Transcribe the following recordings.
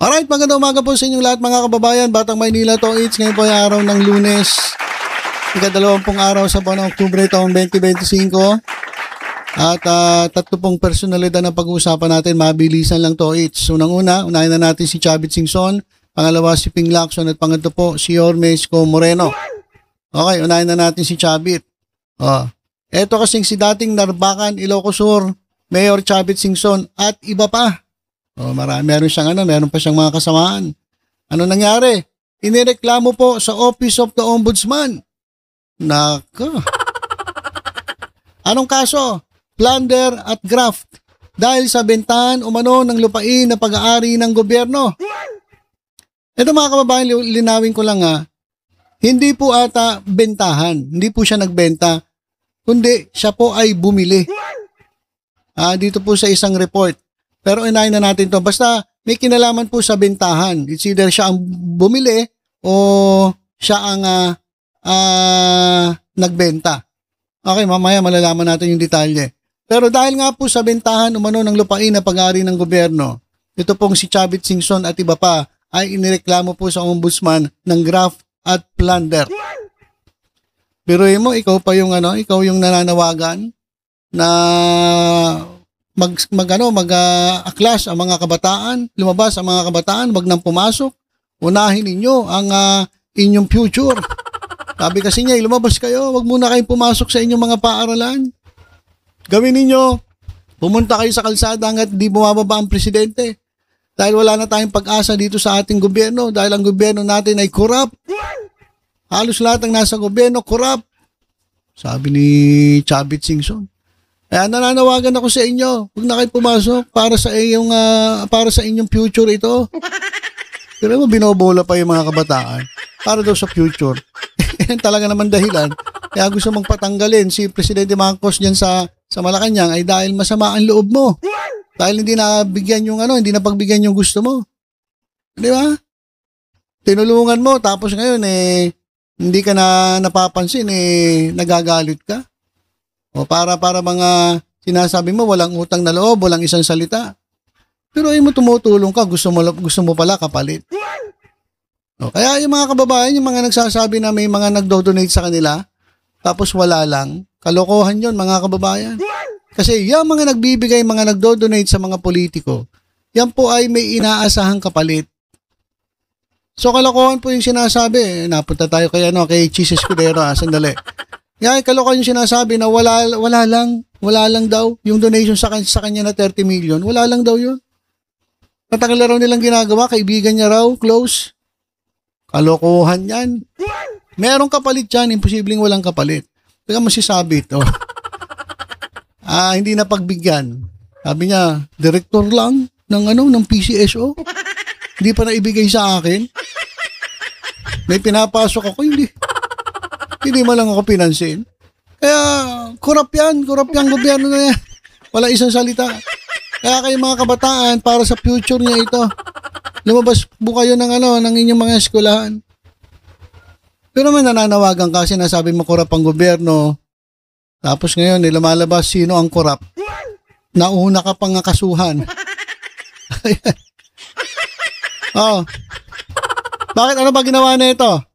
Alright, magandang umaga po sa inyong lahat mga kababayan. Batang Maynila to it's. Ngayon po ay araw ng Lunes. Ika-20 araw sa buwan ng Oktubre taong 2025. At tatlo pong personalidad na pag-uusapan natin. Mabilisan lang to it's. Unang-una, unahin na natin si Chavit Singson. Pangalawa si Ping Lacson. At pangatlo po si Ormes Co. Moreno. Okay, unahin na natin si Chavit. Eto kasing si dating Narbacan, Ilocos Sur, Mayor Chavit Singson at iba pa. Meron pa siyang mga kasamaan. Ano nangyari? Inireklamo po sa Office of the Ombudsman. Nako. Anong kaso? Plunder at graft. Dahil sa bentahan umano ng lupain na pag-aari ng gobyerno. Ito mga kababayan, linawin ko lang hindi po ata bentahan. Hindi po siya nagbenta. Kundi siya po ay bumili. Dito po sa isang report. Pero inahin na natin to. Basta may kinalaman po sa bentahan. It's either siya ang bumili o siya ang nagbenta. Okay, mamaya malalaman natin yung detalye. Pero dahil nga po sa bentahan umano ng lupain na pag-aari ng gobyerno, ito pong si Chavit Singson at iba pa ay inireklamo po sa ombudsman ng graft at plunder. Biruin mo, ikaw yung nananawagan na mag-aklas ang mga kabataan, lumabas ang mga kabataan, wag nang pumasok, unahin ninyo ang inyong future. Sabi kasi niya, lumabas kayo, wag muna kayong pumasok sa inyong mga paaralan. Gawin ninyo, pumunta kayo sa kalsada hanggat di bumababa ang presidente. Dahil wala na tayong pag-asa dito sa ating gobyerno, dahil ang gobyerno natin ay corrupt. Halos lahat ng nasa gobyerno, corrupt. Sabi ni Chavit Singson. Kaya nananawagan ako sa inyo, huwag na kayo pumasok para sa inyong future ito. Pero mo binobola pa yung mga kabataan para daw sa future. Yan talaga naman dahilan. Kaya gusto mong patanggalin si Presidente Marcos diyan sa Malacanang ay dahil masama ang loob mo. Dahil hindi napagbigyan yung gusto mo. Di ba? Tinulungan mo tapos ngayon hindi ka na napapansin nagagalit ka. O para mga sinasabi mo walang utang na loob, walang isang salita. Pero mo tumutulong ka, gusto mo pala kapalit. O, kaya yung mga kababayan, yung mga nagsasabi na may mga nagdo-donate sa kanila, tapos wala lang, kalokohan yon mga kababayan. Kasi yung mga nagbibigay, mga nagdo-donate sa mga politiko, yan po ay may inaasahang kapalit. So kalokohan po yung sinasabi. Napunta tayo kay Chis Escudero, sandali. Yan, kalokohan yung sinasabi na wala lang daw yung donation sa kanya na 30 million. Wala lang daw yun. Matagal na raw nilang ginagawa, kaibigan niya raw, close. Kalokohan yan. Merong kapalit yan, imposibleng walang kapalit. Teka masisabi ito. Hindi na pagbigyan. Sabi niya, director lang ng PCSO. Hindi pa naibigay sa akin. May pinapasok ako, hindi mo lang ako pinansin. Kaya, kurap yan gobyerno na yan. Wala isang salita. Kaya kayo mga kabataan, para sa future niya ito, lumabas po kayo ng inyong mga eskwelahan. Pero man nananawagan ka, sinasabi mo kurap ang gobyerno, tapos ngayon, lumalabas sino ang kurap. Nauna ka pang kasuhan. Bakit? Ano ba ginawa na ito?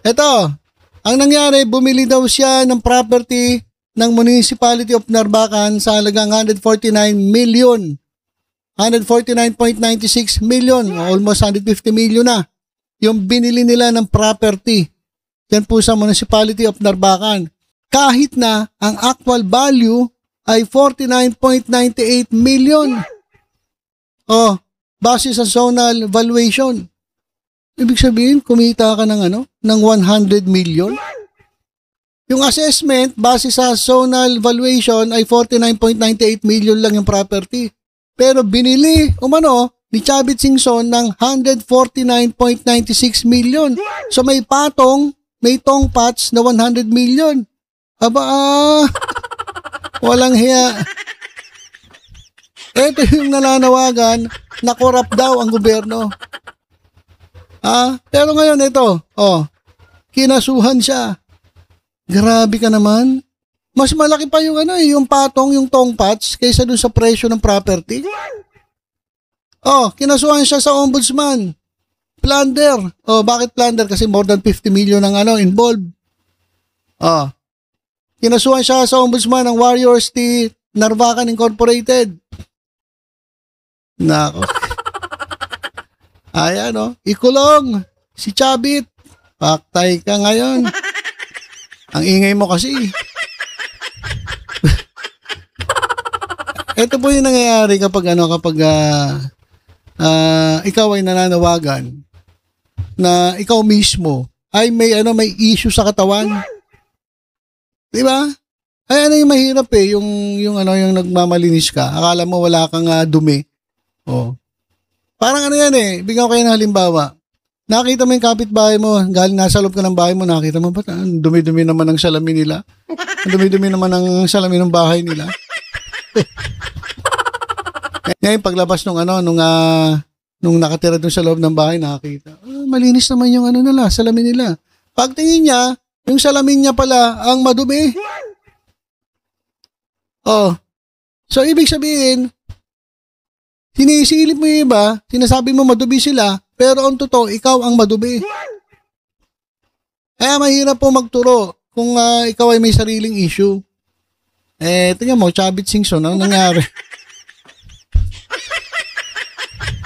Ito, ang nangyari, bumili daw siya ng property ng Municipality of Narbacan sa halagang 149.96 million, almost 150 million na. Yung binili nila ng property. Yan po sa Municipality of Narbacan. Kahit na ang actual value ay 49.98 million. Base sa zonal valuation. Ibig sabihin, kumita ka ng 100 million. Yung assessment, base sa zonal valuation ay 49.98 million lang yung property. Pero binili, ni Chavit Singson ng 149.96 million. So may tongpats na 100 million. Walang hiya. Ito yung nananawagan na corrupt daw ang gobyerno. Pero ngayon ito, kinasuhan siya. Grabe ka naman. Mas malaki pa yung yung tongpats kaysa dun sa presyo ng property. Oh, kinasuhan siya sa ombudsman. Plunder. Oh, bakit plunder? Kasi more than 50 million ang involved. Oh. Kinasuhan siya sa ombudsman ng Warriors Narvacan Incorporated. Nako. Ayan, ikulong si Chabit. Paktay ka ngayon. Ang ingay mo kasi. Ito po yung nangyayari kapag ikaw ay nananawagan na ikaw mismo ay may issue sa katawan. 'Di ba? Ay yung mahirap yung nagmamalinis ka. Akala mo wala kang dumi. Oh. Parang yan bigyan ko kayo ng halimbawa. Nakita mo yung kapitbahay mo, galing nasa loob ka ng bahay mo, nakita mo ba ang dumi-dumi naman ng salamin nila? Ang dumi-dumi naman ng salamin ng bahay nila. Ngayon paglabas nung nakatira doon sa loob ng bahay, nakakita. Malinis naman yung nila, salamin nila. Pagtingin niya, yung salamin niya pala ang madumi. Oh. So ibig sabihin, sinisilip mo yung iba, sinasabi mo madumi sila, pero ang totoo, ikaw ang madumi. Kaya mahirap po magturo kung ikaw ay may sariling issue. Tingnan mo, Chabit Singson, ang nangyari?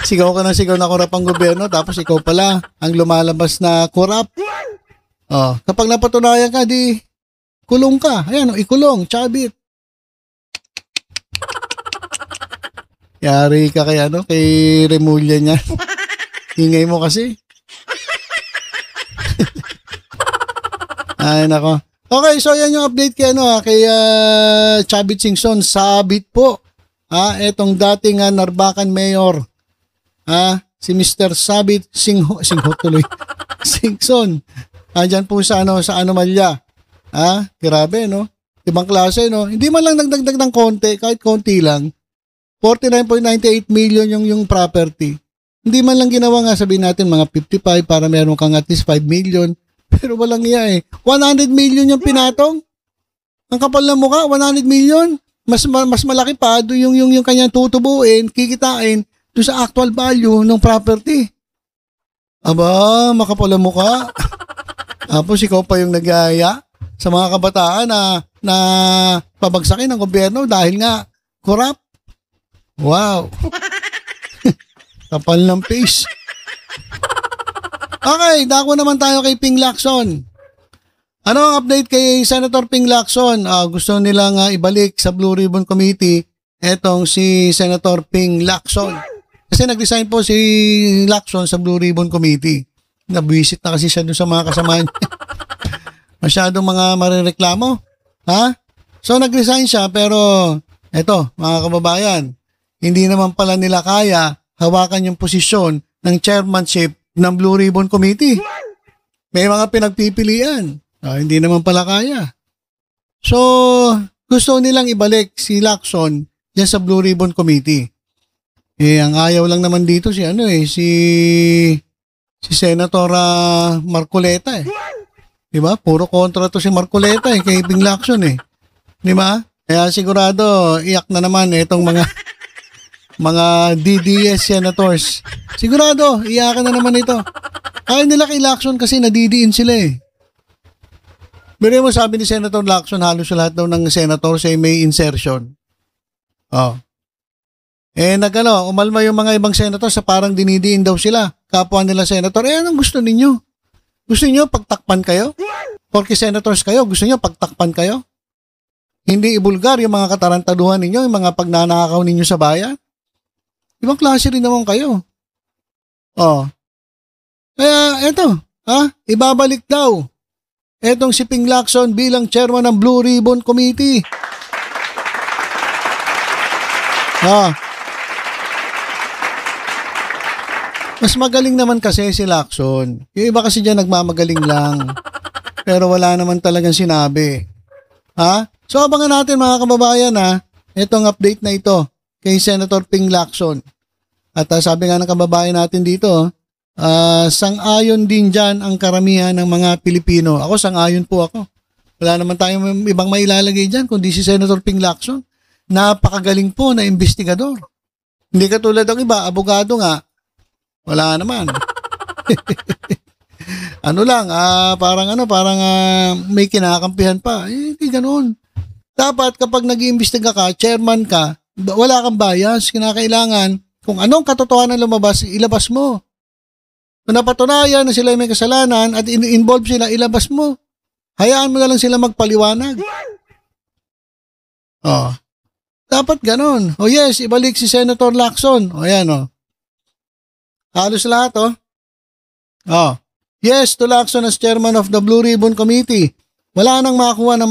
Sigaw ka na korap ang gobyerno, tapos ikaw pala ang lumalabas na korap. Oh, kapag napatunayan ka, di kulong ka. Ayan, ikulong, Chabit. Yari ka kay Remulla niya. Ingay mo kasi. Ay, nako. Okay, so yan yung update kay Chabit Singson. Sabit po. Etong dating Narvacan Mayor. Si Mr. Sabit Singson. Diyan po sa anomalya. Grabe, no? Ibang klase, no? Hindi man lang nagdagdag ng konti, kahit konti lang. 49.98 million yung property. Hindi man lang ginawa nga, sabihin natin mga 55 para meron kang at least 5 million. Pero walang iya 100 million yung pinatong. Ang kapal na mukha, 100 million. Mas malaki pa doon yung kanyang tutubuin, kikitain doon sa actual value ng property. Aba, makapal ang mukha. Tapos ikaw pa yung nag-aaya sa mga kabataan na pabagsakin ng gobyerno dahil nga corrupt. Wow. Kapal ng face. Okay, dako naman tayo kay Ping Lacson. Ano ang update kay Senator Ping Lacson? Gusto nilang ibalik sa Blue Ribbon Committee etong si Senator Ping Lacson. Kasi nag-resign po si Lacson sa Blue Ribbon Committee. Nabisit na kasi siya doon sa mga kasama niya. Masyadong mga marireklamo. So nag-resign siya pero eto mga kababayan, hindi naman pala nila kaya hawakan yung posisyon ng chairmanship ng Blue Ribbon Committee. May mga pinagpipilian. Hindi naman pala kaya. So, gusto nilang ibalik si Lacson dyan sa Blue Ribbon Committee. Ang ayaw lang naman dito si Senator Marcoleta . Diba? Puro kontra to si Marcoleta kay Ping Lacson . Diba? Kaya sigurado, iyak na naman itong mga DDS senators. Sigurado, iyakan na naman ito. Kaya nila kay Lacson kasi nadidiin sila . Pero mo sabi ni Senator Lacson, halos lahat daw ng senators ay may insertion. Umalma yung mga ibang senators sa parang dinidiin daw sila. Kapwa nila senator. Anong gusto ninyo? Gusto niyo pagtakpan kayo? Porque senators kayo, gusto niyo pagtakpan kayo? Hindi ibulgar yung mga katarantaduhan ninyo, yung mga pagnanakaw ninyo sa bayan? Ibang klase rin naman kayo. Kaya eto, ibabalik daw etong si Ping Lacson bilang chairman ng Blue Ribbon Committee. Mas magaling naman kasi si Lacson. Yung iba kasi dyan nagmamagaling lang. Pero wala naman talagang sinabi. So abangan natin mga kababayan itong update na ito kay Senator Ping Lacson. At sabi nga ng kababayan natin dito, sang-ayon din dyan ang karamihan ng mga Pilipino. Ako, sang-ayon po ako. Wala naman tayong ibang mailalagay dyan kundi si Senator Ping Lacson. Napakagaling po na investigador. Hindi katulad ng iba, abogado nga, wala naman. Ano lang, parang may kinakampihan pa. Hindi ganoon. Dapat kapag nag-iimbestiga ka, chairman ka, wala kang bias, kinakailangan kung anong katotohanan lumabas, ilabas mo. Kung napatunayan na sila may kasalanan at involved sila, ilabas mo. Hayaan mo na lang sila magpaliwanag. Oh. Dapat ganon. Oh yes, ibalik si Senator Lacson. Oh yan oh. Halos lahat oh. Oh. Yes, to Lacson as chairman of the Blue Ribbon Committee. Wala nang makakuha na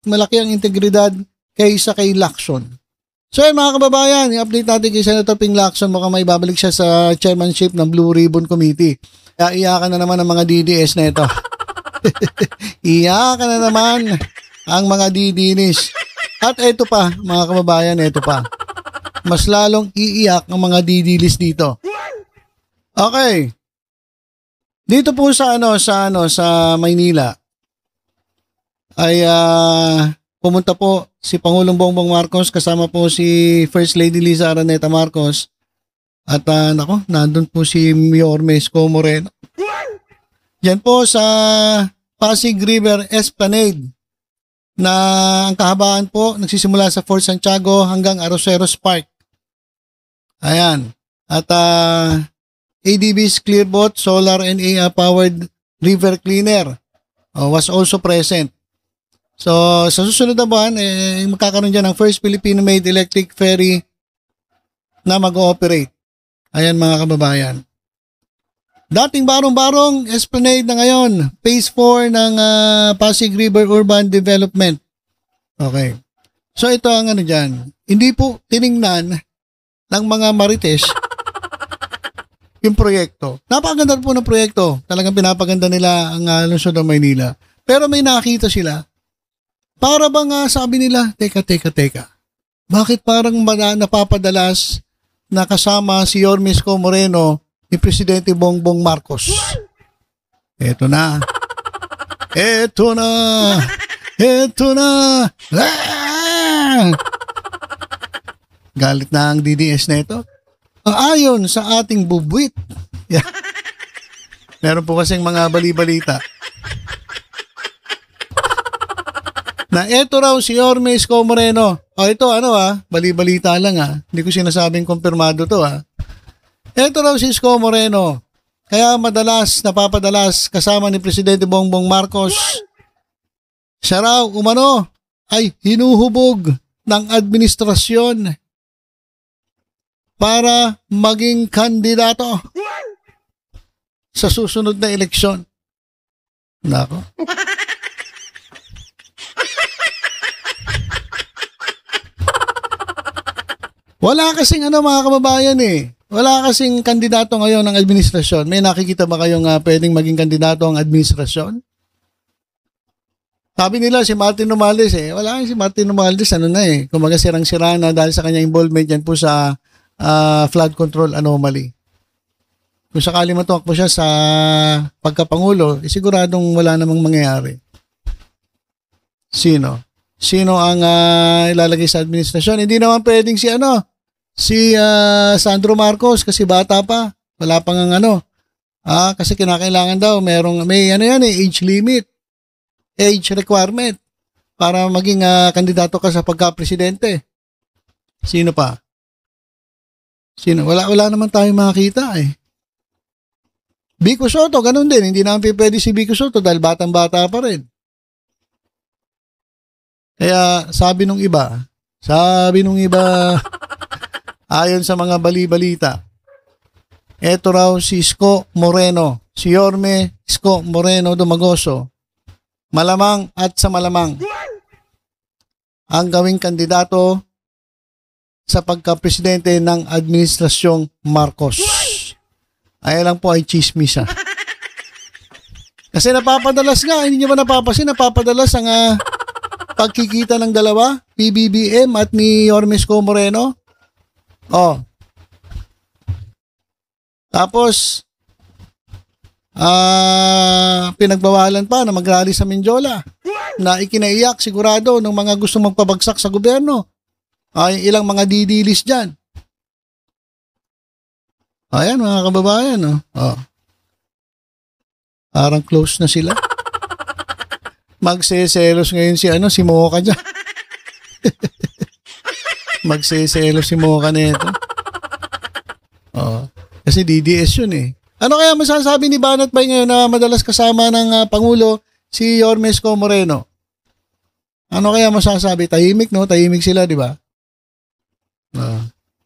malaki ang integridad kaysa kay Lacson. So yan mga kababayan, i-update natin kay Senator Ping Lacson, mukhang may babalik siya sa chairmanship ng Blue Ribbon Committee. Iyakan na naman ang mga DDS na ito. Iyakan na naman ang mga DDNs. At ito pa, mga kababayan, ito pa. Mas lalong iiyak ang mga DDLs dito. Okay. Dito po sa Maynila ay pumunta po si Pangulong Bongbong Marcos kasama po si First Lady Liza Araneta Marcos at nandun po si Yorme Isko Moreno. Yan po sa Pasig River Esplanade na ang kahabaan po nagsisimula sa Fort Santiago hanggang Arroceros Park. Ayan. At ADB's Clearboat Solar and AI powered river cleaner was also present. So, sa susunod na buwan, magkakaroon dyan ng first Filipino-made electric ferry na mag-ooperate. Ayan mga kababayan. Dating barong-barong Esplanade na ngayon, phase 4 ng Pasig River Urban Development. Okay. So, ito ang dyan. Hindi po tiningnan ng mga Marites yung proyekto. Napakaganda po ng proyekto. Talagang pinapaganda nila ang lungsod ng Maynila. Pero may nakita sila. Para bang sabi nila, teka. Bakit parang napapadalas na kasama si Yorme Isko Moreno ni Presidente Bongbong Marcos? Eto na. Galit na ang DDS na ito. Ayon sa ating bubwit. Meron po kasing mga bali-balita. Na eto raw si Yorme Isko Moreno. Ito bali-balita lang Hindi ko sinasabing kumpirmado to Eto raw si Isko Moreno. Kaya napapadalas kasama ni Presidente Bongbong Marcos. Siya raw umano ay hinuhubog ng administrasyon para maging kandidato sa susunod na eleksyon. Nako. Wala kasing mga kababayan Wala kasing kandidato ngayon ng administrasyon. May nakikita ba kayong pwedeng maging kandidato ang administrasyon? Sabi nila si Martin Romualdez wala si Martin Romualdez kumaga sirang-sira na dahil sa kanyang involvement yan po sa flood control anomaly. Kung sakali matuwak po siya sa pagkapangulo, siguradong wala namang mangyayari. Sino ang ilalagay sa administrasyon? Hindi naman pwedeng si Sandro Marcos kasi bata pa. Wala pang kasi kinakailangan daw may age limit, age requirement para maging kandidato ka sa pagka-presidente. Sino pa? Wala naman tayong makita Vico Soto, ganun din. Hindi naman pwede si Vico Soto dahil batang-bata pa rin. Kaya sabi nung iba, ayon sa mga bali-balita, eto raw si Isko Moreno, si Yorme Isko Moreno Dumagoso, malamang at sa malamang ang gawing kandidato sa pagka-presidente ng administrasyong Marcos. Ay lang po ay chismis Kasi napapadalas hindi nyo ba napapadalas ang pagkikita ng dalawa, PBBM at ni Yorme Isko Moreno? Tapos, pinagbawalan pa na mag-rally sa Mindiola na ikinaiyak sigurado ng mga gusto magpabagsak sa gobyerno. Ilang mga didilis dyan. Ayan mga kababayan. Parang close na sila. Magseselos ngayon si Mocha dyan. Magseselos si Mocha nito. Kasi DDS yun eh. Ano kaya masasabi ni Banat Bay ngayon na madalas kasama ng Pangulo si Yorme Isko Moreno? Ano kaya masasabi? Tahimik, no? Tahimik sila, di ba?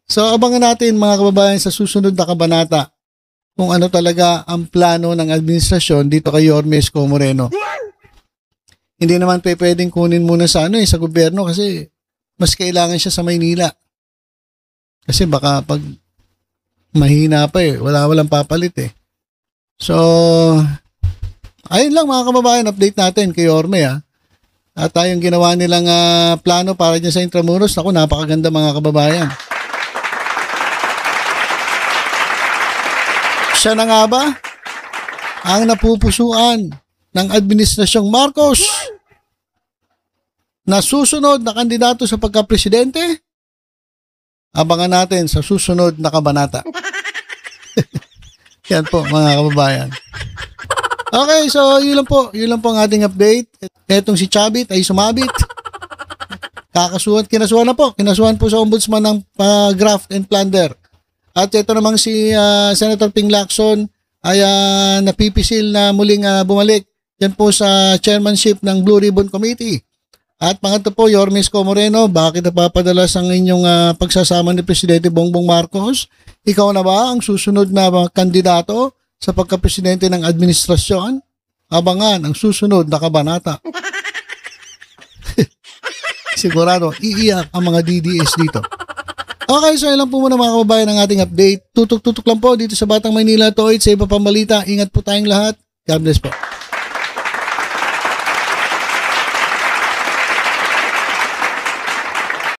So, abangan natin mga kababayan sa susunod na kabanata kung ano talaga ang plano ng administrasyon dito kay Yorme Isko Moreno. Hindi naman pwedeng kunin muna sa sa gobyerno kasi mas kailangan siya sa Maynila. Kasi baka pag mahina pa walang papalit eh. So, ayun lang mga kababayan, update natin kay Yorme At yung ginawa nilang plano para dyan sa Intramuros, naku, napakaganda mga kababayan. Siya na nga ba ang napupusuan ng Administrasyong Marcos na susunod na kandidato sa pagka-presidente? Abangan natin sa susunod na kabanata. Yan po mga kababayan. Okay, so yun lang po ang ating update. Etong si Chavit ay sumabit. Kinasuhan po sa ombudsman ng graft and plunder. At ito namang si Senator Ping Lacson ay napipisil na muling bumalik yan po sa chairmanship ng Blue Ribbon Committee. At pangatlo po, Yorme Isko Moreno, bakit napapadalas ang inyong pagsasama ni Presidente Bongbong Marcos? Ikaw na ba ang susunod na kandidato sa pagka-presidente ng administrasyon? Abangan ang susunod na kabanata. Sigurado, iiyak ang mga DDS dito. Okay, so ilan po muna mga kababayan ang ating update. Tutok-tutok lang po dito sa Batang Maynila. Sa iba pang balita. Ingat po tayong lahat. God bless po.